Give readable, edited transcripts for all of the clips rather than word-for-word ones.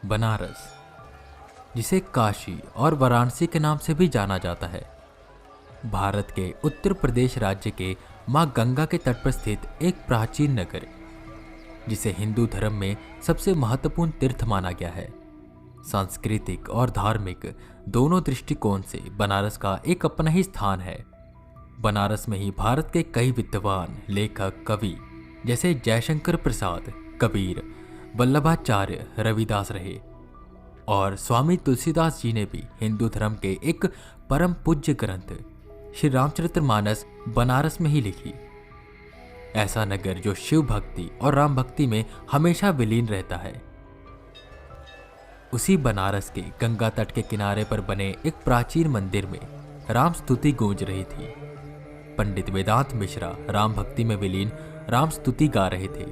बनारस, जिसे काशी और वाराणसी के नाम से भी जाना जाता है, भारत के उत्तर प्रदेश राज्य के मां गंगा के तट पर स्थित एक प्राचीन नगर, जिसे हिंदू धर्म में सबसे महत्वपूर्ण तीर्थ माना गया है। सांस्कृतिक और धार्मिक दोनों दृष्टिकोण से बनारस का एक अपना ही स्थान है। बनारस में ही भारत के कई विद्वान, लेखक, कवि जैसे जयशंकर प्रसाद, कबीर, वल्लभाचार्य, रविदास रहे और स्वामी तुलसीदास जी ने भी हिंदू धर्म के एक परम पूज्य ग्रंथ श्री रामचरितमानस बनारस में ही लिखी। ऐसा नगर जो शिव भक्ति और राम भक्ति में हमेशा विलीन रहता है। उसी बनारस के गंगा तट के किनारे पर बने एक प्राचीन मंदिर में राम स्तुति गूंज रही थी। पंडित वेदांत मिश्रा राम भक्ति में विलीन राम स्तुति गा रहे थे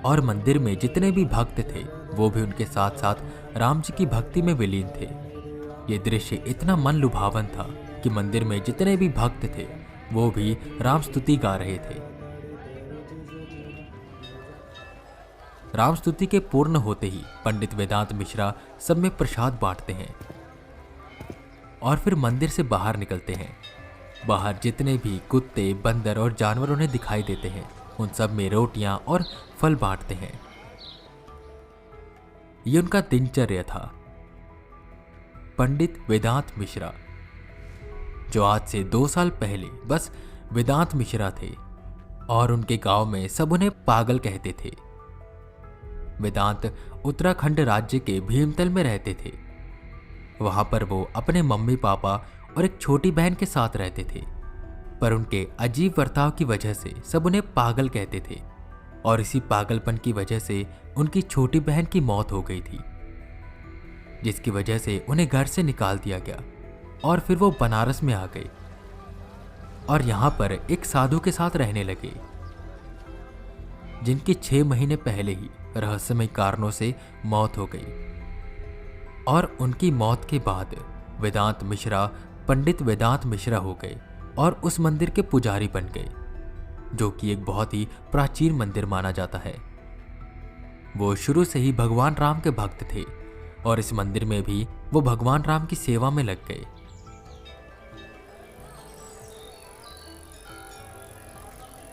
और मंदिर में जितने भी भक्त थे वो भी उनके साथ साथ राम जी की भक्ति में विलीन थे। ये दृश्य इतना मन लुभावन था कि मंदिर में जितने भी भक्त थे वो भी राम स्तुति गा रहे थे। राम स्तुति के पूर्ण होते ही पंडित वेदांत मिश्रा सब में प्रसाद बांटते हैं और फिर मंदिर से बाहर निकलते हैं। बाहर जितने भी कुत्ते, बंदर और जानवर उन्हें दिखाई देते हैं उन सब में रोटियां और फल बांटते हैं। ये उनका दिनचर्या था। पंडित वेदांत मिश्रा, जो आज से 2 साल पहले बस वेदांत मिश्रा थे और उनके गांव में सब उन्हें पागल कहते थे। वेदांत उत्तराखंड राज्य के भीमतल में रहते थे। वहां पर वो अपने मम्मी पापा और एक छोटी बहन के साथ रहते थे, पर उनके अजीब बर्ताव की वजह से सब उन्हें पागल कहते थे और इसी पागलपन की वजह से उनकी छोटी बहन की मौत हो गई थी, जिसकी वजह से उन्हें घर से निकाल दिया गया और फिर वो बनारस में आ गए और यहां पर एक साधु के साथ रहने लगे, जिनकी 6 महीने पहले ही रहस्यमय कारणों से मौत हो गई। और उनकी मौत के बाद वेदांत मिश्रा पंडित वेदांत मिश्रा हो गए और उस मंदिर के पुजारी बन गए, जो कि एक बहुत ही प्राचीन मंदिर माना जाता है। वो शुरू से ही भगवान राम के भक्त थे और इस मंदिर में भी वो भगवान राम की सेवा में लग गए।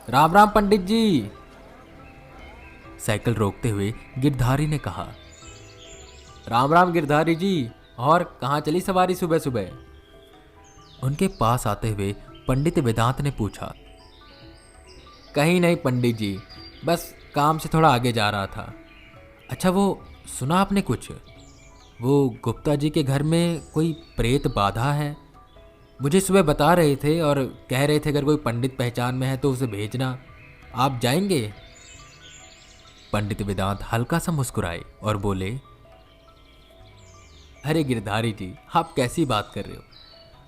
राम राम पंडित जी, साइकिल रोकते हुए गिरधारी ने कहा। राम राम गिरधारी जी, और कहाँ चली सवारी सुबह सुबह? उनके पास आते हुए पंडित वेदांत ने पूछा। कहीं नहीं पंडित जी, बस काम से थोड़ा आगे जा रहा था। अच्छा, वो सुना आपने कुछ? वो गुप्ता जी के घर में कोई प्रेत बाधा है? मुझे सुबह बता रहे थे और कह रहे थे अगर कोई पंडित पहचान में है तो उसे भेजना। आप जाएंगे? पंडित वेदांत हल्का सा मुस्कुराए और बोले, अरे गिरधारी जी, आप कैसी बात कर रहे हो?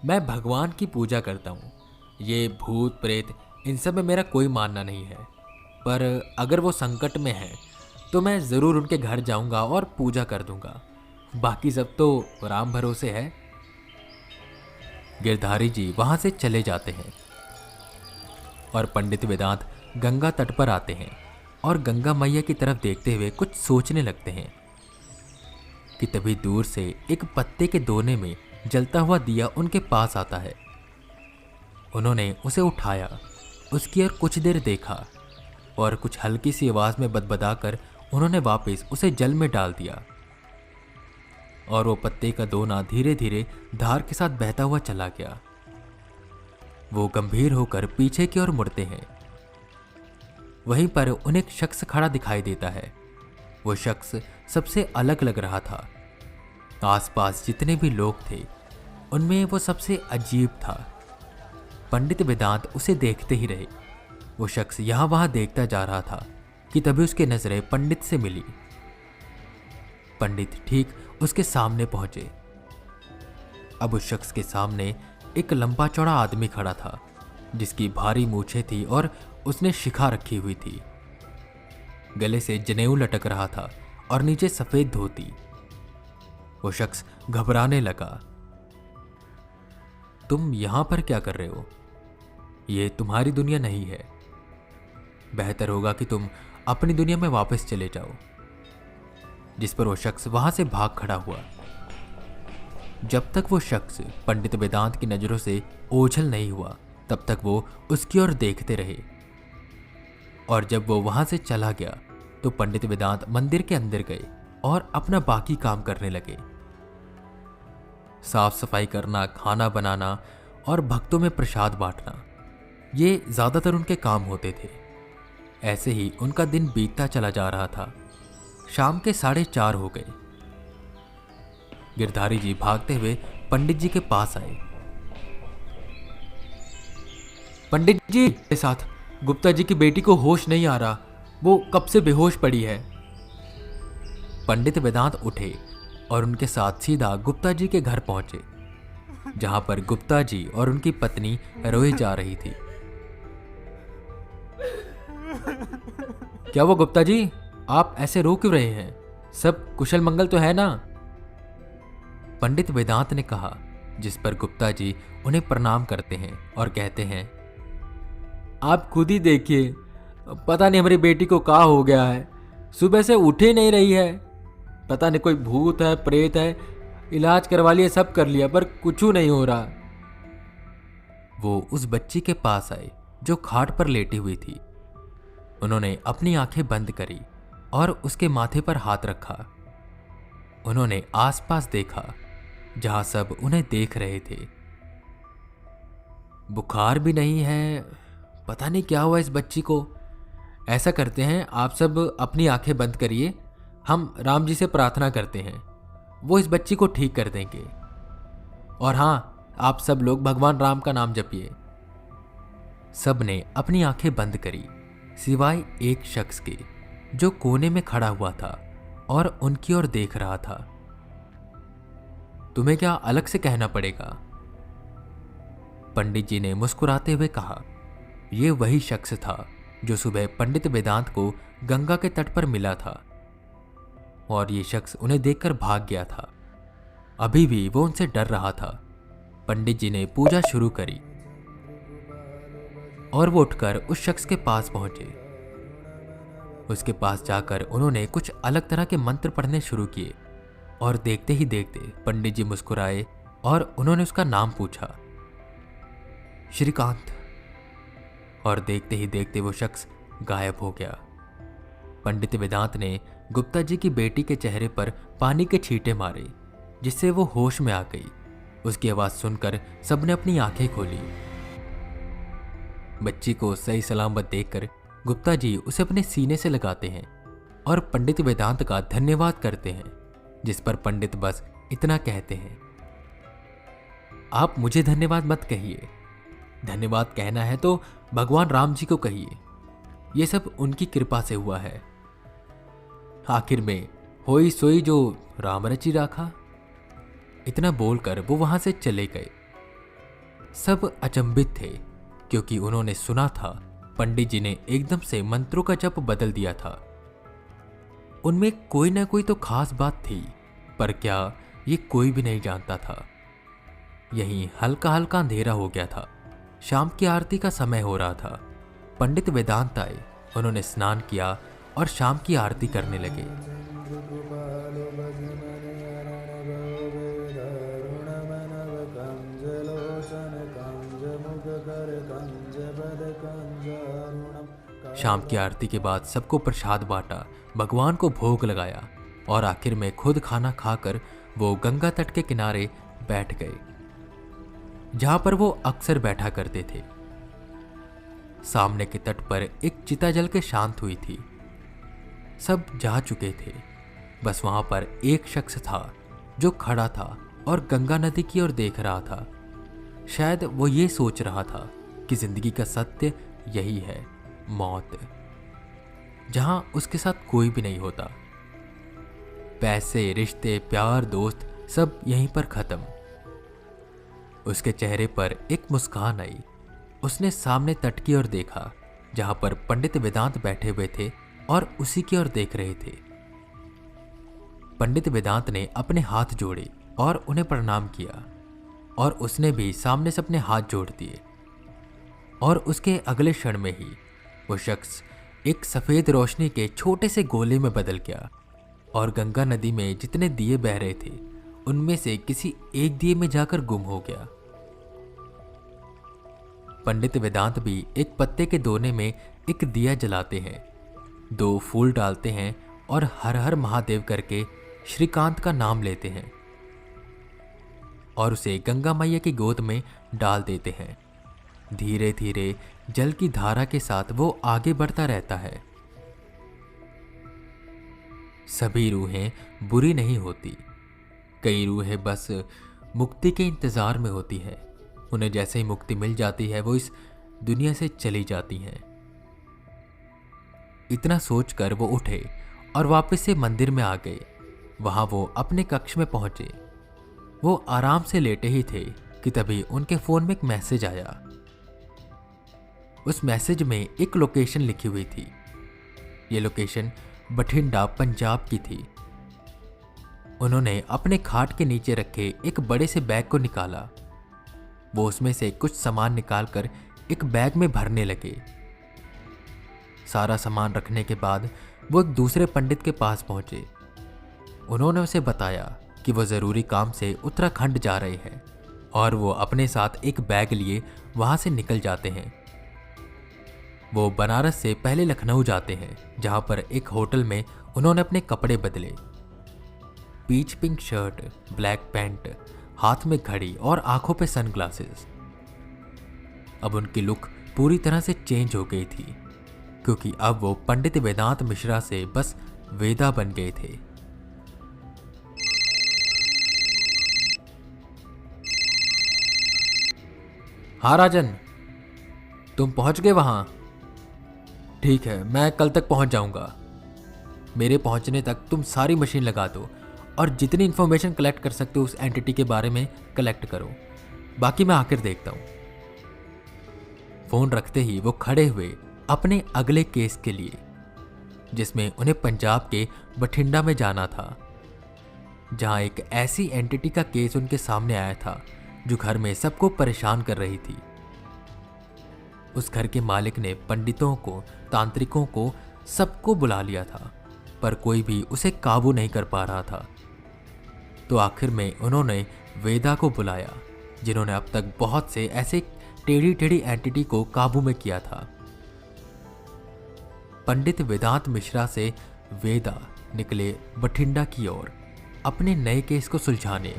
मैं भगवान की पूजा करता हूँ। ये भूत प्रेत इन सब में मेरा कोई मानना नहीं है, पर अगर वो संकट में है तो मैं ज़रूर उनके घर जाऊँगा और पूजा कर दूँगा। बाकी सब तो राम भरोसे है। गिरधारी जी वहाँ से चले जाते हैं और पंडित वेदांत गंगा तट पर आते हैं और गंगा मैया की तरफ देखते हुए कुछ सोचने लगते हैं कि तभी दूर से एक पत्ते के दोने में जलता हुआ दिया उनके पास आता है। उन्होंने उसे उठाया, उसकी ओर कुछ देर देखा और कुछ हल्की सी आवाज में बदबदाकर उन्होंने वापस उसे जल में डाल दिया और वो पत्ते का दोना धीरे धीरे धार के साथ बहता हुआ चला गया। वो गंभीर होकर पीछे की ओर मुड़ते हैं। वहीं पर उन्हें एक शख्स खड़ा दिखाई देता है। वो शख्स सबसे अलग लग रहा था। आसपास जितने भी लोग थे उनमें वो सबसे अजीब था। पंडित वेदांत उसे देखते ही रहे। वो शख्स यहाँ वहाँ देखता जा रहा था कि तभी उसकी नजरें पंडित से मिली। पंडित ठीक उसके सामने पहुंचे। अब उस शख्स के सामने एक लंबा चौड़ा आदमी खड़ा था, जिसकी भारी मूछें थी और उसने शिखा रखी हुई थी। गले से जनेऊ लटक रहा था और नीचे सफेद धोती। वो शख्स घबराने लगा। तुम यहां पर क्या कर रहे हो? ये तुम्हारी दुनिया नहीं है। बेहतर होगा कि तुम अपनी दुनिया में वापस चले जाओ। जिस पर वो शख्स वहां से भाग खड़ा हुआ। जब तक वो शख्स पंडित वेदांत की नजरों से ओझल नहीं हुआ तब तक वो उसकी ओर देखते रहे, और जब वो वहां से चला गया तो पंडित वेदांत मंदिर के अंदर गए और अपना बाकी काम करने लगे। साफ सफाई करना, खाना बनाना और भक्तों में प्रसाद बांटना, ये ज्यादातर उनके काम होते थे। ऐसे ही उनका दिन बीतता चला जा रहा था। शाम के 4:30 हो गए। गिरधारी जी भागते हुए पंडित जी के पास आए। पंडित जी के साथ गुप्ता जी की बेटी को होश नहीं आ रहा, वो कब से बेहोश पड़ी है। पंडित वेदांत उठे और उनके साथ सीधा गुप्ता जी के घर पहुंचे, जहां पर गुप्ता जी और उनकी पत्नी रोए जा रही थी। क्या वो गुप्ता जी, आप ऐसे रो क्यों रहे हैं? सब कुशल मंगल तो है ना? पंडित वेदांत ने कहा, जिस पर गुप्ता जी उन्हें प्रणाम करते हैं और कहते हैं, आप खुद ही देखिए, पता नहीं हमारी बेटी को क्या हो गया है, सुबह से उठे नहीं रही है। पता नहीं कोई भूत है, प्रेत है, इलाज करवा लिया, सब कर लिया, पर कुछ नहीं हो रहा। वो उस बच्ची के पास आए जो खाट पर लेटी हुई थी। उन्होंने अपनी आंखें बंद करी और उसके माथे पर हाथ रखा। उन्होंने आसपास देखा जहां सब उन्हें देख रहे थे। बुखार भी नहीं है, पता नहीं क्या हुआ इस बच्ची को। ऐसा करते हैं, आप सब अपनी आंखें बंद करिए, हम राम जी से प्रार्थना करते हैं, वो इस बच्ची को ठीक कर देंगे। और हाँ, आप सब लोग भगवान राम का नाम जपिए। सब ने अपनी आंखें बंद करी सिवाय एक शख्स के, जो कोने में खड़ा हुआ था और उनकी ओर देख रहा था। तुम्हें क्या अलग से कहना पड़ेगा? पंडित जी ने मुस्कुराते हुए कहा। यह वही शख्स था जो सुबह पंडित वेदांत को गंगा के तट पर मिला था, और ये शख्स उन्हें देखकर भाग गया था। अभी भी वो उनसे डर रहा था। पंडित जी ने पूजा शुरू करी और वो उठकर उस शख्स के पास पहुंचे। उसके पास जाकर उन्होंने कुछ अलग तरह के मंत्र पढ़ने शुरू किए, और देखते ही देखते पंडित जी मुस्कुराए और उन्होंने उसका नाम पूछा, श्रीकांत। और देखते ही देखते वो शख्स गायब हो गया। पंडित वेदांत ने गुप्ता जी की बेटी के चेहरे पर पानी के छींटे मारे, जिससे वो होश में आ गई। उसकी आवाज सुनकर सबने अपनी आंखें खोली। बच्ची को सही सलामत देखकर गुप्ता जी उसे अपने सीने से लगाते हैं और पंडित वेदांत का धन्यवाद करते हैं, जिस पर पंडित बस इतना कहते हैं, आप मुझे धन्यवाद मत कहिए, धन्यवाद कहना है तो भगवान राम जी को कहिए, ये सब उनकी कृपा से हुआ है। आखिर में होई सोई जो राम रची राखा। इतना बोलकर वो वहां से चले गए। सब अचंभित थे, क्योंकि उन्होंने सुना था पंडित जी ने एकदम से मंत्रों का जप बदल दिया था। उनमें कोई ना कोई तो खास बात थी, पर क्या ये कोई भी नहीं जानता था। यहीं हल्का हल्का अंधेरा हो गया था। शाम की आरती का समय हो रहा था। पंडित वेदांत आए, उन्होंने स्नान किया और शाम की आरती करने लगे। शाम की आरती के बाद सबको प्रसाद बांटा, भगवान को भोग लगाया और आखिर में खुद खाना खाकर वो गंगा तट के किनारे बैठ गए, जहां पर वो अक्सर बैठा करते थे। सामने के तट पर एक चिता जल के शांत हुई थी। सब जा चुके थे, बस वहां पर एक शख्स था जो खड़ा था और गंगा नदी की ओर देख रहा था। शायद वो ये सोच रहा था कि जिंदगी का सत्य यही है, मौत, जहां उसके साथ कोई भी नहीं होता। पैसे, रिश्ते, प्यार, दोस्त सब यहीं पर खत्म। उसके चेहरे पर एक मुस्कान आई। उसने सामने तट की ओर देखा, जहां पर पंडित वेदांत बैठे हुए थे और उसी की ओर देख रहे थे। पंडित वेदांत ने अपने हाथ जोड़े और उन्हें प्रणाम किया, और उसने भी सामने से अपने हाथ जोड़ दिए। और उसके अगले क्षण में ही वो शख्स एक सफेद रोशनी के छोटे से गोले में बदल गया। और गंगा नदी में जितने दिए बह रहे थे उनमें से किसी एक दिए में जाकर गुम हो गया। पंडित वेदांत भी एक पत्ते के दोने में एक दिया जलाते हैं, 2 फूल डालते हैं और हर हर महादेव करके श्रीकांत का नाम लेते हैं और उसे गंगा मैया की गोद में डाल देते हैं। धीरे धीरे जल की धारा के साथ वो आगे बढ़ता रहता है। सभी रूहें बुरी नहीं होती, कई रूहें बस मुक्ति के इंतजार में होती है। उन्हें जैसे ही मुक्ति मिल जाती है वो इस दुनिया से चली जाती हैं। इतना सोचकर वो उठे और वापस से मंदिर में आ गए। वहां वो अपने कक्ष में पहुंचे। वो आराम से लेटे ही थे कि तभी उनके फोन में एक मैसेज आया। उस मैसेज में एक लोकेशन लिखी हुई थी। ये लोकेशन बठिंडा पंजाब की थी। उन्होंने अपने खाट के नीचे रखे एक बड़े से बैग को निकाला। वो उसमें से कुछ सामान निकालकर एक बैग में भरने लगे। सारा सामान रखने के बाद वो एक दूसरे पंडित के पास पहुंचे। उन्होंने उसे बताया कि वो ज़रूरी काम से उत्तराखंड जा रहे हैं और वो अपने साथ एक बैग लिए वहां से निकल जाते हैं। वो बनारस से पहले लखनऊ जाते हैं, जहां पर एक होटल में उन्होंने अपने कपड़े बदले। Peach pink shirt, black pant, हाथ में घड़ी और आंखों पे सनग्लासेस। अब उनकी लुक पूरी तरह से चेंज हो गई थी, क्योंकि अब वो पंडित वेदांत मिश्रा से बस वेदा बन गए थे। हाँ राजन, तुम पहुंच गए वहां? ठीक है, मैं कल तक पहुंच जाऊंगा। मेरे पहुंचने तक तुम सारी मशीन लगा दो और जितनी इंफॉर्मेशन कलेक्ट कर सकते हो उस एंटिटी के बारे में कलेक्ट करो। बाकी मैं आकर देखता हूं। फोन रखते ही वो खड़े हुए अपने अगले केस के लिए, जिसमें उन्हें पंजाब के बठिंडा में जाना था, जहां एक ऐसी एंटिटी का केस उनके सामने आया था जो घर में सबको परेशान कर रही थी। उस घर के मालिक ने पंडितों को, तांत्रिकों को, सबको बुला लिया था, पर कोई भी उसे काबू नहीं कर पा रहा था। तो आखिर में उन्होंने वेदा को बुलाया, जिन्होंने अब तक बहुत से ऐसे टेढ़ी टेढ़ी एंटिटी को काबू में किया था। पंडित वेदांत मिश्रा से वेदा निकले बठिंडा की ओर अपने नए केस को सुलझाने।